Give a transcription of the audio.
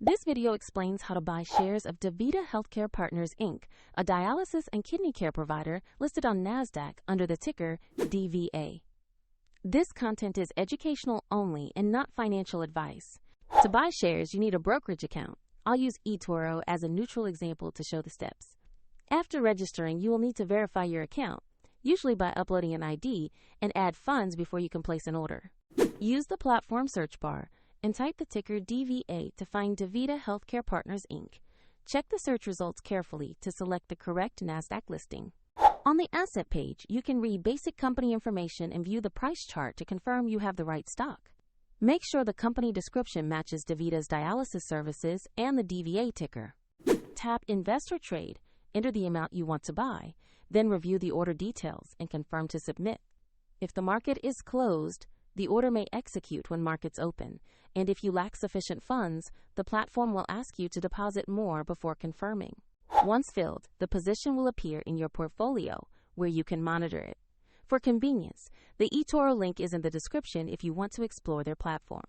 This video explains how to buy shares of DaVita HealthCare Partners Inc, a dialysis and kidney care provider listed on NASDAQ under the ticker DVA. This content is educational only and not financial advice. To buy shares, you need a brokerage account. I'll use eToro as a neutral example to show the steps. After registering, you will need to verify your account, usually by uploading an ID, and add funds before you can place an order. Use the platform search bar and type the ticker DVA to find DaVita HealthCare Partners Inc. Check the search results carefully to select the correct NASDAQ listing. On the asset page, you can read basic company information and view the price chart to confirm you have the right stock. Make sure the company description matches DaVita's dialysis services and the DVA ticker. Tap Invest or Trade, enter the amount you want to buy, then review the order details and confirm to submit. If the market is closed, the order may execute when markets open, and if you lack sufficient funds, the platform will ask you to deposit more before confirming. Once filled, the position will appear in your portfolio, where you can monitor it. For convenience, the eToro link is in the description if you want to explore their platform.